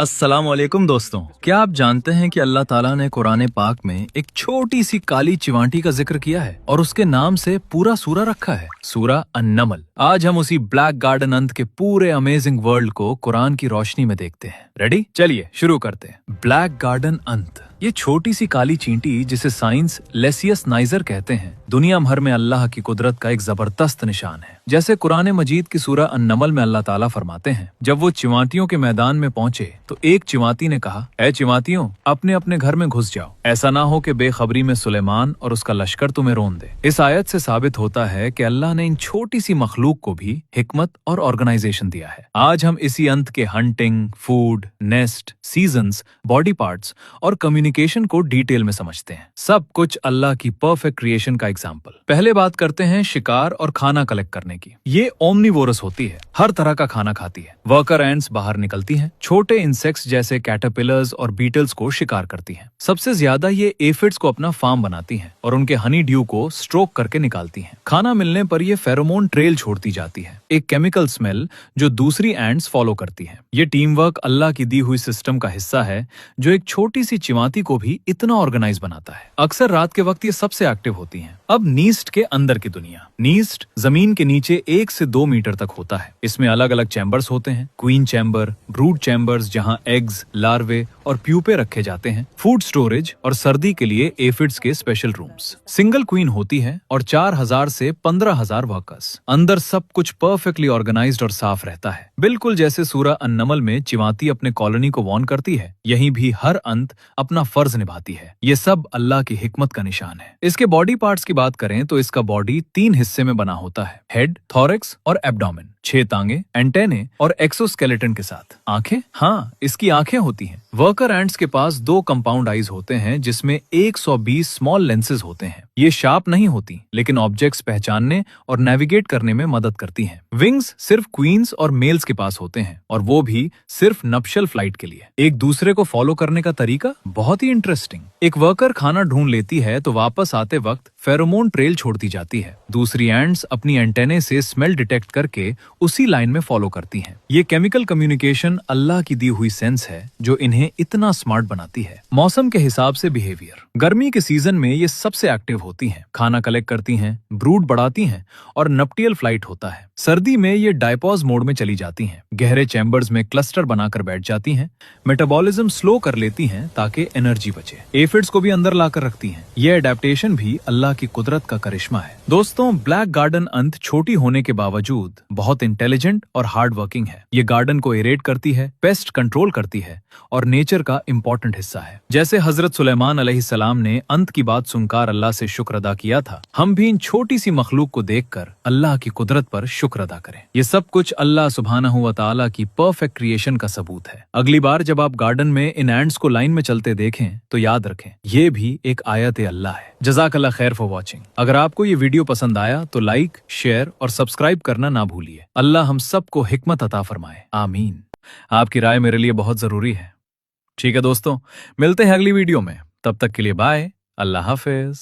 अस्सलाम वालेकुम दोस्तों, क्या आप जानते हैं कि अल्लाह ताला ने कुरान पाक में एक छोटी सी काली चिवांटी का जिक्र किया है और उसके नाम से पूरा सूरा रखा है, सूरा अन-नमल। आज हम उसी ब्लैक गार्डन अंत के पूरे अमेजिंग वर्ल्ड को कुरान की रोशनी में देखते हैं। रेडी? चलिए शुरू करते हैं। ब्लैक गार्डन अंत, ये छोटी सी काली चींटी जिसे साइंस लेसियस नाइजर कहते हैं, दुनिया भर में अल्लाह की कुदरत का एक जबरदस्त निशान है। जैसे कुरान मजीद की सूरा अन-नमल में अल्लाह ताला फरमाते हैं, जब वो चिवांटियों के मैदान में पहुंचे तो एक चिवांटी ने कहा, ऐ चिवांटियों, अपने अपने घर में घुस जाओ, ऐसा ना हो कि बेखबरी में सुलेमान और उसका लश्कर तुम्हें रोन दे। इस आयत से साबित होता है कि अल्लाह ने इन छोटी सी मखलूक को भी हिकमत और ऑर्गेनाइजेशन दिया है। आज हम इसी अंत के hunting, food, nest, seasons, body parts और कम्युनिकेशन को डिटेल में समझते हैं। सब कुछ अल्लाह की परफेक्ट क्रिएशन का एग्जाम्पल। पहले बात करते हैं शिकार और खाना कलेक्ट करने की। ये ओमनिवोरस होती है, हर तरह का खाना खाती है। वर्कर एंड्स बाहर निकलती हैं, छोटे इंसेक्ट्स जैसे कैटरपिलर्स और बीटल्स को शिकार करती हैं। सबसे ज्यादा ये एफिड्स को अपना फार्म बनाती हैं और उनके हनी ड्यू को स्ट्रोक करके निकालती हैं। खाना मिलने पर ये फेरोमोन ट्रेल छोड़ती जाती है, एक केमिकल स्मेल जो दूसरी एंड्स फॉलो करती हैं। ये टीम वर्क अल्लाह की दी हुई सिस्टम का हिस्सा है जो एक छोटी सी चिवांटी को भी इतना ऑर्गेनाइज बनाता है। अक्सर रात के वक्त ये सबसे एक्टिव होती हैं। अब नीस्ट के अंदर की दुनिया। नीस्ट जमीन के नीचे 1 से 2 मीटर तक होता है। इसमें अलग अलग चैम्बर्स होते हैं, क्वीन चैम्बर, ब्रूड चैम्बर्स जहां एग्स, लार्वे और प्यूपे रखे जाते हैं, फूड स्टोरेज और सर्दी के लिए एफिड्स के स्पेशल रूम्स। सिंगल क्वीन होती है और 4000 से 15000 वर्कर्स। अंदर सब कुछ परफेक्टली ऑर्गेनाइज्ड और साफ रहता है, बिल्कुल जैसे सूरा अन-नमल में चिवांटी अपने कॉलोनी को वार्न करती है, यहीं भी हर अंत अपना फर्ज निभाती है। ये सब अल्लाह की हिकमत का निशान है। इसके बॉडी पार्ट्स की बात करें तो इसका बॉडी 3 हिस्से में बना होता है, हेड, थोरैक्स और एब्डोमेन। 6 टांगे, एंटेने और एक्सोस्केलेटन के साथ। आंखें? हाँ, इसकी आंखें होती हैं। वर्कर एंड्स के पास 2 कंपाउंड आईज होते हैं जिसमें 120 स्मॉल लेंसेज होते हैं। ये शार्प नहीं होती लेकिन ऑब्जेक्ट्स पहचानने और नेविगेट करने में मदद करती हैं। विंग्स सिर्फ क्वींस और मेल्स के पास होते हैं और वो भी सिर्फ नप्शल फ्लाइट के लिए। एक दूसरे को फॉलो करने का तरीका बहुत ही इंटरेस्टिंग। एक वर्कर खाना ढूंढ लेती है तो वापस आते वक्त फेरोमोन ट्रेल छोड़ती जाती है। दूसरी एंड्स अपनी एंटेने से स्मेल डिटेक्ट करके उसी लाइन में फॉलो करती हैं। ये केमिकल कम्युनिकेशन अल्लाह की दी हुई सेंस है जो इन्हें इतना स्मार्ट बनाती है। मौसम के हिसाब से बिहेवियर। गर्मी के सीजन में ये सबसे एक्टिव होती हैं, खाना कलेक्ट करती हैं, ब्रूड बढ़ाती हैं और नप्टियल फ्लाइट होता है। सर्दी में ये डायपॉज मोड में चली जाती हैं, गहरे चैम्बर्स में क्लस्टर बनाकर बैठ जाती हैं, मेटाबॉलिज्म स्लो कर लेती हैं ताकि एनर्जी बचे। एफिड्स को भी अंदर लाकर रखती हैं। ये एडेप्टेशन भी अल्लाह की कुदरत का करिश्मा है। दोस्तों, ब्लैक गार्डन अंत छोटी होने के बावजूद बहुत इंटेलिजेंट और हार्ड वर्किंग है। ये गार्डन को एरेट करती है, पेस्ट कंट्रोल करती है और नेचर का इम्पोर्टेंट हिस्सा है। जैसे हजरत सुलेमान अलैहिस्सलाम ने अंत की बात सुनकर अल्लाह से शुक्र अदा किया था, हम भी इन छोटी सी मखलूक को देखकर अल्लाह की कुदरत पर शुक्र अदा करें। ये सब कुछ अल्लाह सुब्हानहू व तआला की परफेक्ट क्रिएशन का सबूत है। अगली बार जब आप गार्डन में इन एंड्स को लाइन में चलते देखें तो याद रखें, ये भी एक आयत अल्लाह है। जज़ाकल्लाह खैर फॉर वॉचिंग। अगर आपको ये वीडियो पसंद आया तो लाइक, शेयर और सब्सक्राइब करना ना भूलिए। अल्लाह हम सबको हिकमत अता फरमाए, आमीन। आपकी राय मेरे लिए बहुत जरूरी है। ठीक है दोस्तों, मिलते हैं अगली वीडियो में। तब तक के लिए बाय, अल्लाह हाफिज।